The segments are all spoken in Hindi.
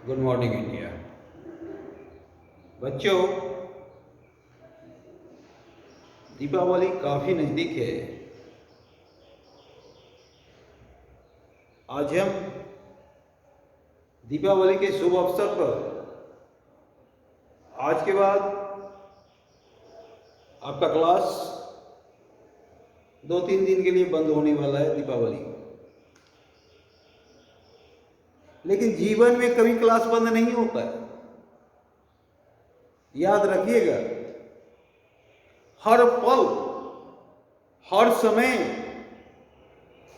Good morning India. बच्चों, दीपावली काफ़ी नज़दीक है। आज हम दीपावली के शुभ अवसर पर आज के बाद आपका क्लास 2-3 दिन के लिए बंद होने वाला है दीपावली। लेकिन जीवन में कभी क्लास बंद नहीं होता है, याद रखिएगा। हर पल हर समय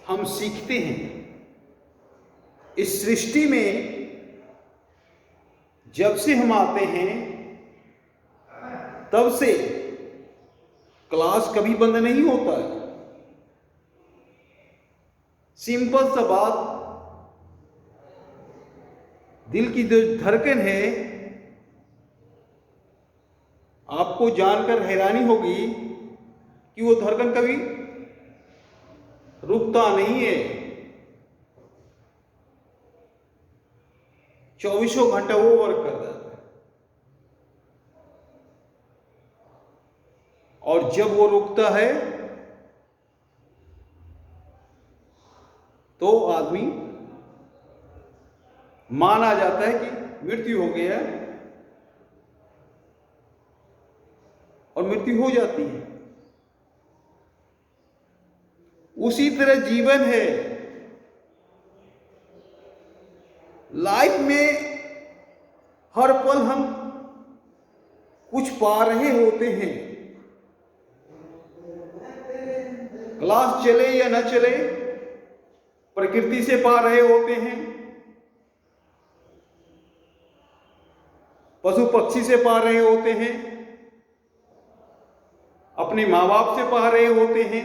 हम सीखते हैं। इस सृष्टि में जब से हम आते हैं तब से क्लास कभी बंद नहीं होता है। सिंपल सा बात, दिल की जो धड़कन है, आपको जानकर हैरानी होगी कि वो धड़कन कभी रुकता नहीं है। 24 घंटा वो वर्क कर रहा है। और जब वो रुकता है तो आदमी माना जाता है कि मृत्यु हो गया और मृत्यु हो जाती है। उसी तरह जीवन है। लाइफ में हर पल हम कुछ पा रहे होते हैं। क्लास चले या न चले, प्रकृति से पा रहे होते हैं, पशु पक्षी से पा रहे होते हैं, अपने माँ बाप से पा रहे होते हैं।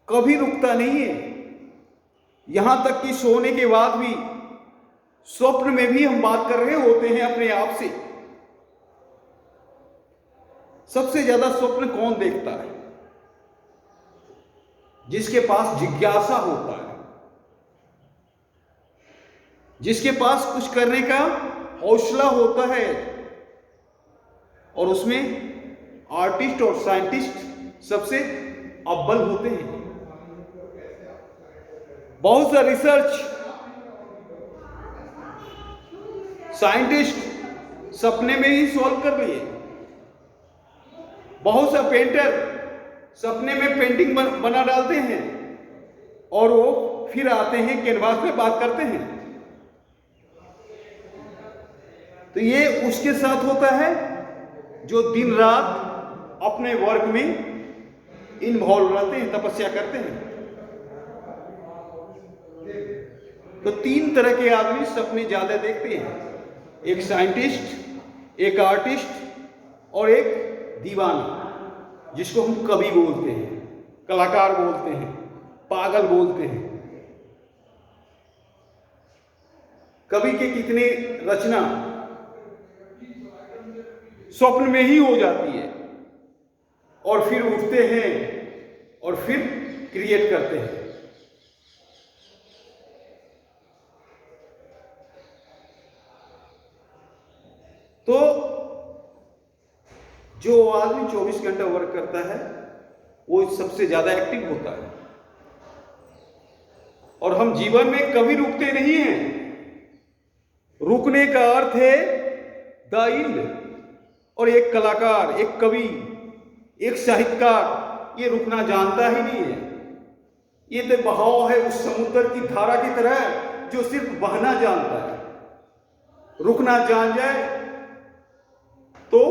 कभी रुकता नहीं है। यहां तक कि सोने के बाद भी, स्वप्न में भी हम बात कर रहे होते हैं अपने आप से। सबसे ज्यादा स्वप्न कौन देखता है? जिसके पास जिज्ञासा होता है, जिसके पास कुछ करने का हौसला होता है। और उसमें आर्टिस्ट और साइंटिस्ट सबसे अव्वल होते हैं। बहुत सा रिसर्च साइंटिस्ट सपने में ही सॉल्व कर लिए। बहुत सा पेंटर सपने में पेंटिंग बना डालते हैं और वो फिर आते हैं कैनवास पे बात करते हैं। तो ये उसके साथ होता है जो दिन रात अपने वर्क में इन्वॉल्व रहते हैं, तपस्या करते हैं। तो 3 तरह के आदमी सपने ज्यादा देखते हैं। एक साइंटिस्ट, एक आर्टिस्ट और एक दीवाना, जिसको हम कवि बोलते हैं, कलाकार बोलते हैं, पागल बोलते हैं। कवि के कितने रचना स्वप्न में ही हो जाती है और फिर उठते हैं और फिर क्रिएट करते हैं। तो जो आदमी 24 घंटा वर्क करता है वो सबसे ज्यादा एक्टिव होता है। और हम जीवन में कभी रुकते नहीं हैं। रुकने का अर्थ है द एंड। और एक कलाकार, एक कवि, एक साहित्यकार ये रुकना जानता ही नहीं है। ये तो बहाव है उस समुद्र की धारा की तरह जो सिर्फ बहना जानता है। रुकना जान जाए तो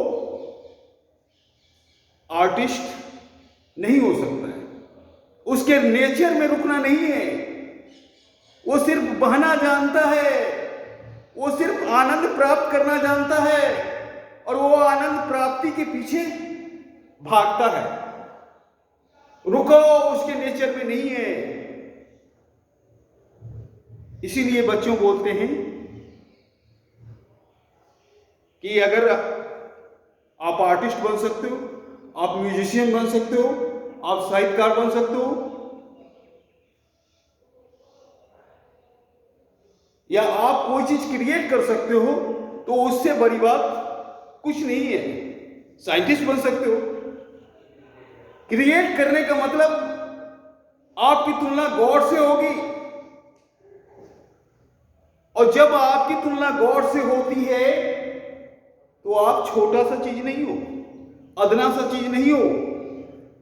आर्टिस्ट नहीं हो सकता है। उसके नेचर में रुकना नहीं है। वो सिर्फ बहना जानता है, वो सिर्फ आनंद प्राप्त करना जानता है और वो आनंद प्राप्ति के पीछे भागता है। रुको उसके नेचर में नहीं है। इसीलिए बच्चों बोलते हैं कि अगर आप आर्टिस्ट बन सकते हो, आप म्यूजिशियन बन सकते हो, आप साहित्यकार बन सकते हो, या आप कोई चीज क्रिएट कर सकते हो तो उससे बड़ी बात कुछ नहीं है। साइंटिस्ट बन सकते हो। क्रिएट करने का मतलब आपकी तुलना गॉड से होगी, और जब आपकी तुलना गॉड से होती है तो आप छोटा सा चीज नहीं हो, अदना सा चीज नहीं हो,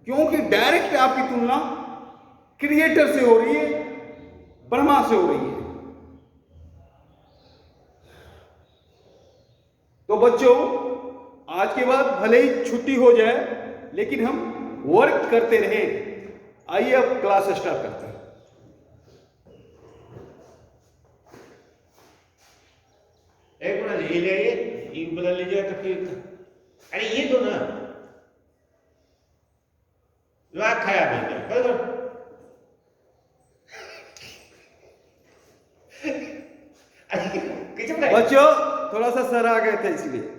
क्योंकि डायरेक्ट आपकी तुलना क्रिएटर से हो रही है, ब्रह्मा से हो रही है। तो बच्चों, आज के बाद भले ही छुट्टी हो जाए लेकिन हम वर्क करते रहें। आइए अब क्लास स्टार्ट करते हैं। एक मिनट, ये ले आइए, ये बदल लीजिए तो फिर। अरे ये दो ना, दिमाग खराब है क्या? कर दो। बच्चों, थोड़ा सा सर आ गए थे इसलिए।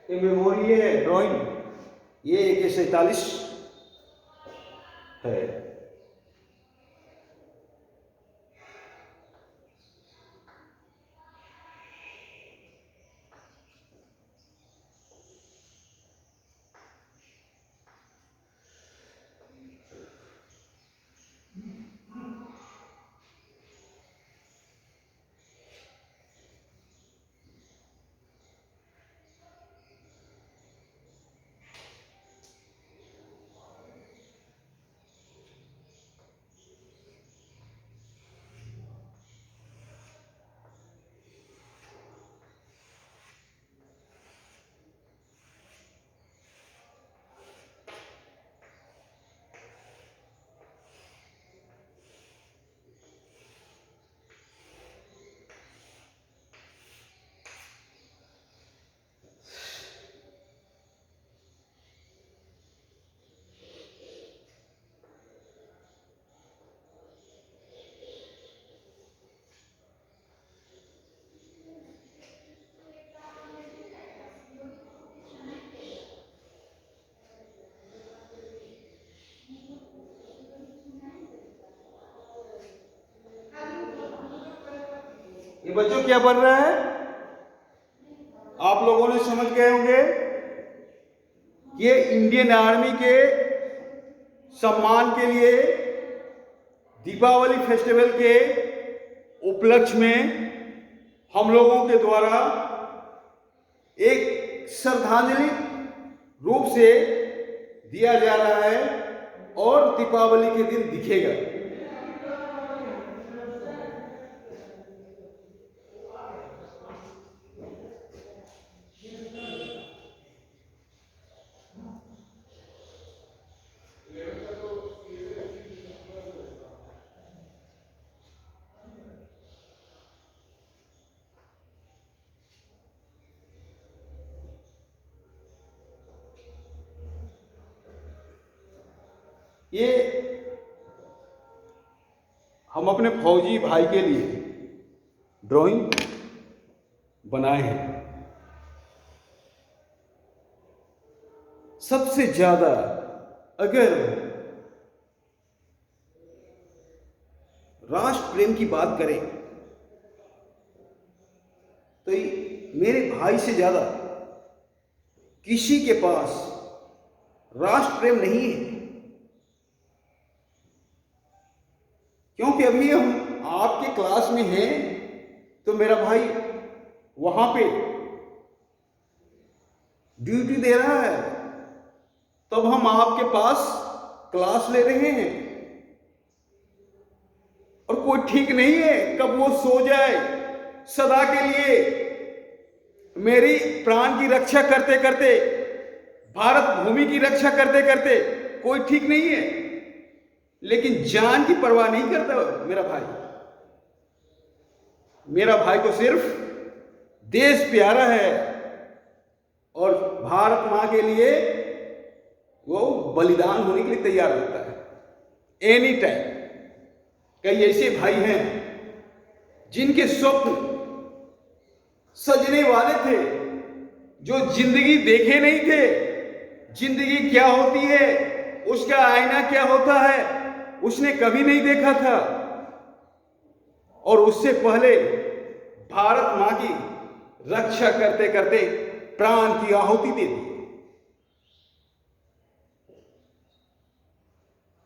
ये मेमोरी है, ड्राइंग ये AK-47 है। ये बच्चों क्या बन रहा है? आप लोगों ने समझ गए होंगे, ये इंडियन आर्मी के सम्मान के लिए दीपावली फेस्टिवल के उपलक्ष्य में हम लोगों के द्वारा एक श्रद्धांजलि रूप से दिया जा रहा है और दीपावली के दिन दिखेगा। ये हम अपने फौजी भाई के लिए ड्राइंग बनाए हैं। सबसे ज्यादा अगर राष्ट्र प्रेम की बात करें तो मेरे भाई से ज्यादा किसी के पास राष्ट्र प्रेम नहीं है। क्योंकि अभी हम आपके क्लास में हैं तो मेरा भाई वहां पे ड्यूटी दे रहा है, तब हम आपके पास क्लास ले रहे हैं। और कोई ठीक नहीं है कब वो सो जाए, सदा के लिए मेरी प्राण की रक्षा करते करते, भारत भूमि की रक्षा करते करते, कोई ठीक नहीं है, लेकिन जान की परवाह नहीं करता मेरा भाई। मेरा भाई को सिर्फ देश प्यारा है और भारत मां के लिए वो बलिदान होने के लिए तैयार होता है एनी टाइम। कई ऐसे भाई हैं जिनके स्वप्न सजने वाले थे, जो जिंदगी देखे नहीं थे, जिंदगी क्या होती है, उसका आईना क्या होता है, उसने कभी नहीं देखा था। और उससे पहले भारत मां की रक्षा करते करते प्राण की आहुति दे दी।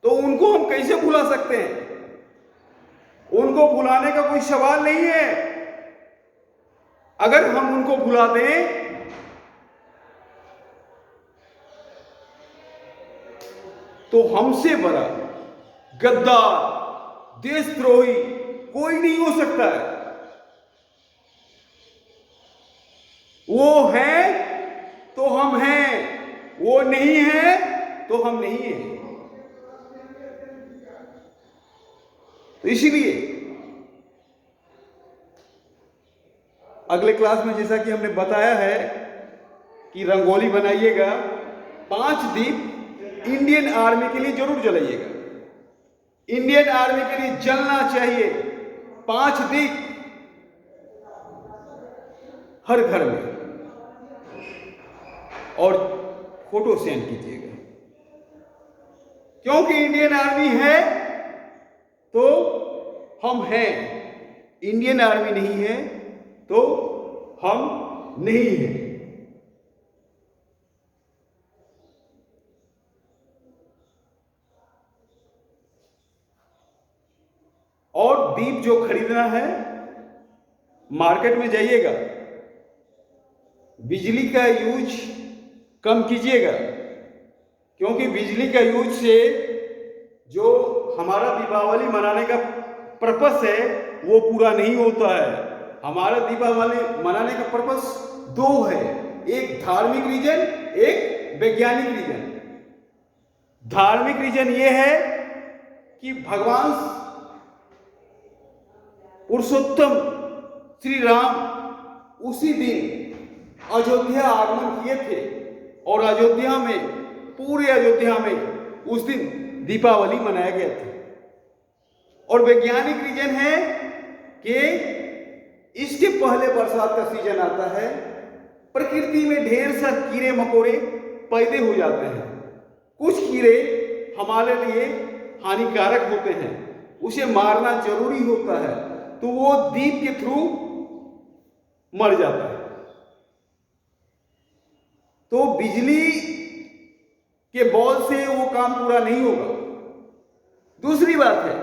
तो उनको हम कैसे भुला सकते हैं? उनको भुलाने का कोई सवाल नहीं है। अगर हम उनको भुला दें तो हमसे बड़ा गद्दार, देशद्रोही कोई नहीं हो सकता है। वो है तो हम हैं, वो नहीं है तो हम नहीं हैं। तो इसीलिए अगले क्लास में जैसा कि हमने बताया है कि रंगोली बनाइएगा, 5 दीप इंडियन आर्मी के लिए जरूर जलाइएगा। इंडियन आर्मी के लिए जलना चाहिए 5 दीप हर घर में, और फोटो सेंड कीजिएगा। क्योंकि इंडियन आर्मी है तो हम हैं, इंडियन आर्मी नहीं है तो हम नहीं हैं। और दीप जो खरीदना है मार्केट में जाइएगा, बिजली का यूज कम कीजिएगा, क्योंकि बिजली का यूज से जो हमारा दीपावली मनाने का पर्पस है वो पूरा नहीं होता है। हमारा दीपावली मनाने का पर्पस 2 है, एक धार्मिक रीजन, एक वैज्ञानिक रीजन। धार्मिक रीजन ये है कि भगवान पुरुषोत्तम श्री राम उसी दिन अयोध्या आगमन किए थे और अयोध्या में, पूरे अयोध्या में उस दिन दीपावली मनाया गया था। और वैज्ञानिक रीजन है कि इसके पहले बरसात का सीजन आता है, प्रकृति में ढेर सारे कीड़े मकोड़े पैदा हो जाते हैं। कुछ कीड़े हमारे लिए हानिकारक होते हैं, उसे मारना जरूरी होता है, तो वो दीप के थ्रू मर जाता है। तो बिजली के बॉल से वो काम पूरा नहीं होगा। दूसरी बात है,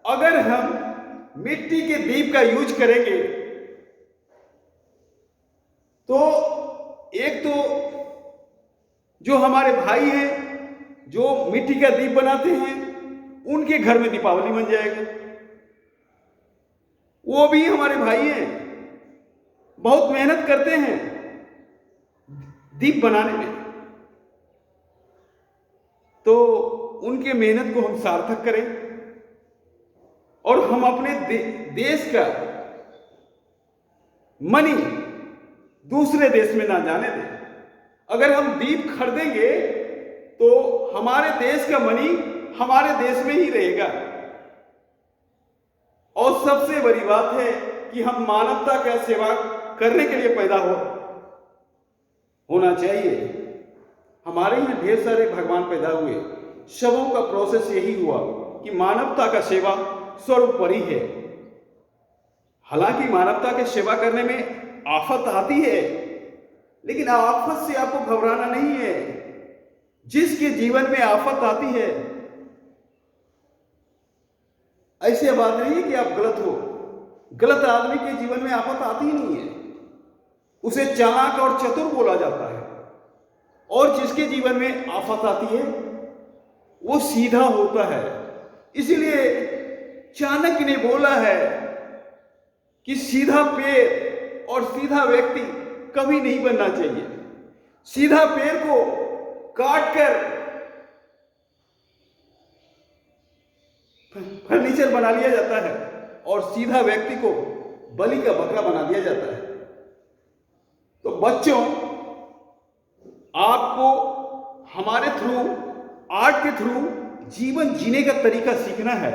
अगर हम मिट्टी के दीप का यूज करेंगे तो एक तो जो हमारे भाई हैं जो मिट्टी का दीप बनाते हैं उनके घर में दीपावली बन जाएगा। वो भी हमारे भाई हैं, बहुत मेहनत करते हैं दीप बनाने में, तो उनके मेहनत को हम सार्थक करें और हम अपने देश का मनी दूसरे देश में ना जाने दें। अगर हम दीप खरीदेंगे तो हमारे देश का मनी हमारे देश में ही रहेगा। और सबसे बड़ी बात है कि हम मानवता का सेवा करने के लिए पैदा होना चाहिए। हमारे यहाँ ढेर सारे भगवान पैदा हुए, सबों का प्रोसेस यही हुआ कि मानवता का सेवा सर्वोपरि है। हालांकि मानवता के सेवा करने में आफत आती है, लेकिन आफत से आपको घबराना नहीं है। जिसके जीवन में आफत आती है, ऐसी बात नहीं है कि आप गलत हो। गलत आदमी के जीवन में आफत आती ही नहीं है, उसे चालाक और चतुर बोला जाता है। और जिसके जीवन में आफत आती है वो सीधा होता है। इसलिए चाणक्य ने बोला है कि सीधा पैर और सीधा व्यक्ति कभी नहीं बनना चाहिए। सीधा पैर को काटकर फर्नीचर बना लिया जाता है और सीधा व्यक्ति को बलि का बकरा बना दिया जाता है। तो बच्चों, आपको हमारे थ्रू, आर्ट के थ्रू जीवन जीने का तरीका सीखना है।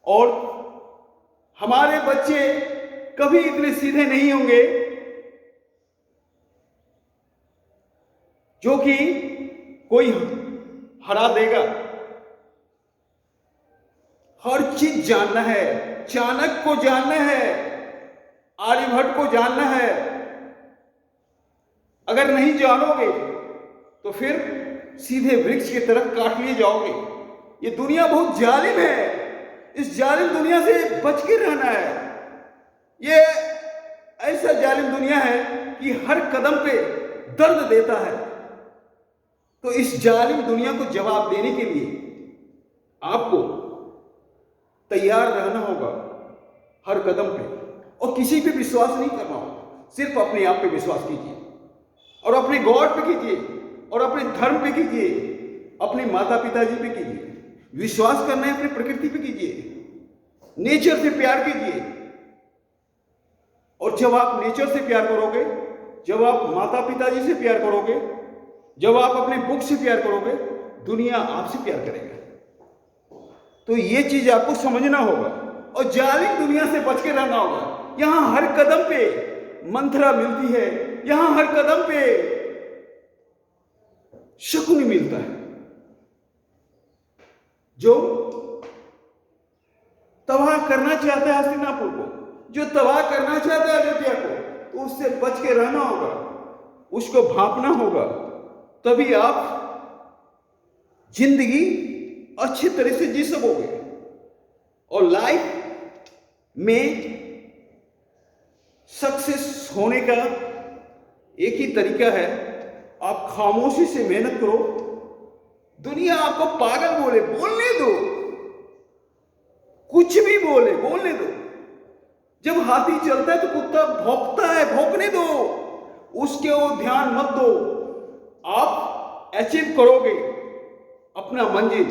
और हमारे बच्चे कभी इतने सीधे नहीं होंगे जो कि कोई हरा देगा। हर चीज जानना है, चाणक्य को जानना है, आर्यभट्ट को जानना है। अगर नहीं जानोगे तो फिर सीधे वृक्ष की तरफ काट लिए जाओगे। ये दुनिया बहुत जालिम है, इस जालिम दुनिया से बच के रहना है। ये ऐसा जालिम दुनिया है कि हर कदम पे दर्द देता है। तो इस जालिम दुनिया को जवाब देने के लिए आपको तैयार रहना होगा हर कदम पे, और किसी पे विश्वास नहीं करना होगा। सिर्फ अपने आप पे विश्वास कीजिए, और अपने गॉड पे कीजिए, और अपने धर्म पे कीजिए, अपने माता पिताजी पे कीजिए। विश्वास करना है अपनी प्रकृति पे कीजिए, नेचर से प्यार कीजिए। और जब आप नेचर से प्यार करोगे, जब आप माता पिताजी से प्यार करोगे, जब आप अपने बुक से प्यार करोगे, दुनिया आपसे प्यार करेगा। तो ये चीज आपको समझना होगा और जालिम दुनिया से बच के रहना होगा। यहां हर कदम पे मंत्रा मिलती है, यहां हर कदम पे शकुन मिलता है। जो तबाह करना चाहता है हस्तिनापुर को, जो तबाह करना चाहता है अयोध्या को, तो उससे बच के रहना होगा, उसको भांपना होगा। तभी आप जिंदगी अच्छी तरह से जी सकोगे। और लाइफ में सक्सेस होने का एक ही तरीका है, आप खामोशी से मेहनत करो। दुनिया आपको पागल बोले, बोलने दो, कुछ भी बोले, बोलने दो। जब हाथी चलता है तो कुत्ता भौंकता है, भौंकने दो, उसके वो ध्यान मत दो। आप अचीव करोगे अपना मंजिल।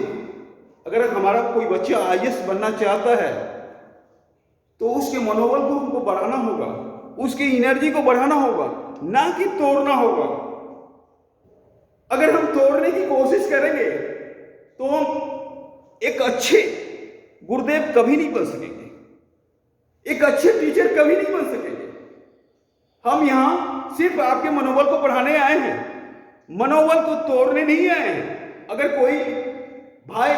अगर हमारा कोई बच्चा आईएएस बनना चाहता है तो उसके मनोबल को हमको बढ़ाना होगा, उसकी एनर्जी को बढ़ाना होगा, ना कि तोड़ना होगा। अगर हम तोड़ने की कोशिश करेंगे तो हम एक अच्छे गुरुदेव कभी नहीं बन सकेंगे, एक अच्छे टीचर कभी नहीं बन सकेंगे। हम यहां सिर्फ आपके मनोबल को बढ़ाने आए हैं, मनोबल को तोड़ने नहीं आए हैं। अगर कोई भाई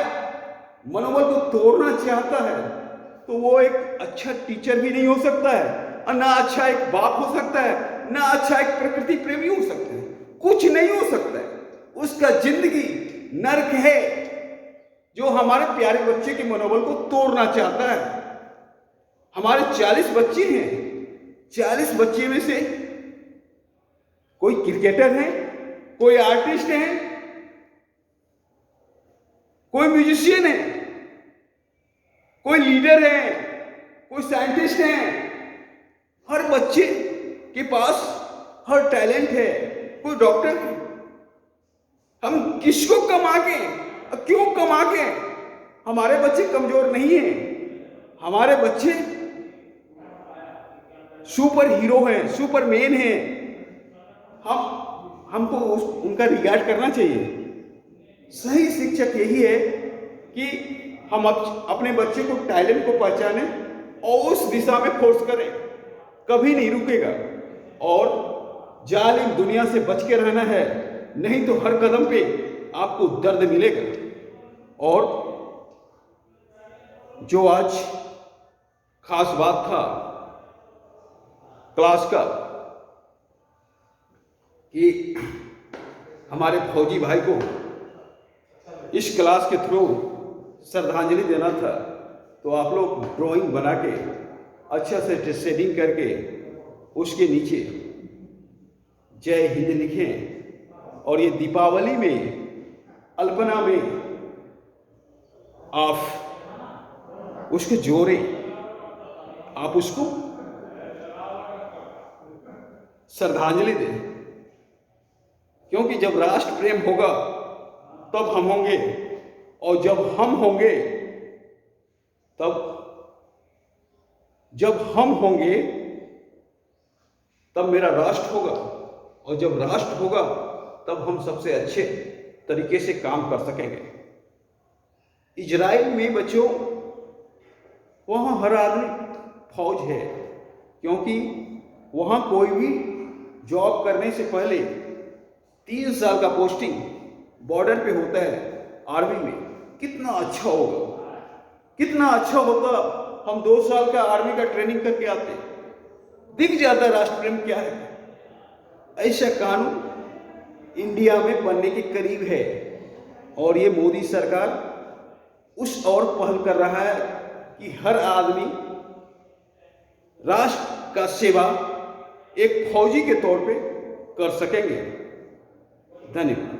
मनोबल को तोड़ना चाहता है तो वो एक अच्छा टीचर भी नहीं हो सकता है, और ना अच्छा एक बाप हो सकता है, ना अच्छा एक प्रकृति प्रेमी हो सकता है, कुछ नहीं हो सकता है। उसका जिंदगी नरक है जो हमारे प्यारे बच्चे के मनोबल को तोड़ना चाहता है। हमारे 40 बच्चे हैं, 40 बच्चे में से कोई क्रिकेटर है, कोई आर्टिस्ट है, कोई म्यूजिशियन है, कोई लीडर है, कोई साइंटिस्ट है। हर बच्चे के पास हर टैलेंट है, कोई डॉक्टर है। हम किसको कमा के, क्यों कमा के? हमारे बच्चे कमजोर नहीं हैं, हमारे बच्चे सुपर हीरो हैं, सुपरमैन हैं। हमको उनका रिगार्ड करना चाहिए। सही शिक्षक यही है कि हम अपने बच्चे को टैलेंट को पहचानें और उस दिशा में फोर्स करें। कभी नहीं रुकेगा और जालिम दुनिया से बच के रहना है, नहीं तो हर कदम पे आपको दर्द मिलेगा। और जो आज खास बात था क्लास का कि हमारे फौजी भाई को इस क्लास के थ्रू श्रद्धांजलि देना था, तो आप लोग ड्राइंग बना के अच्छा से शेडिंग करके उसके नीचे जय हिंद लिखें और ये दीपावली में अल्पना में आप उसको जोड़ें, आप उसको श्रद्धांजलि दें। क्योंकि जब राष्ट्र प्रेम होगा तब हम होंगे, और जब हम होंगे तब मेरा राष्ट्र होगा, और जब राष्ट्र होगा तब हम सबसे अच्छे तरीके से काम कर सकेंगे। इजराइल में बच्चों वहाँ हर आदमी फौज है, क्योंकि वहाँ कोई भी जॉब करने से पहले 3 साल का पोस्टिंग बॉर्डर पे होता है आर्मी में। कितना अच्छा होगा, कितना अच्छा होता हम 2 साल का आर्मी का ट्रेनिंग करके आते, दिख जाता राष्ट्र प्रेम क्या है। ऐसा कानून इंडिया में बनने के करीब है, और ये मोदी सरकार उस और पहल कर रहा है कि हर आदमी राष्ट्र का सेवा एक फौजी के तौर पे कर सकेंगे। धन्यवाद।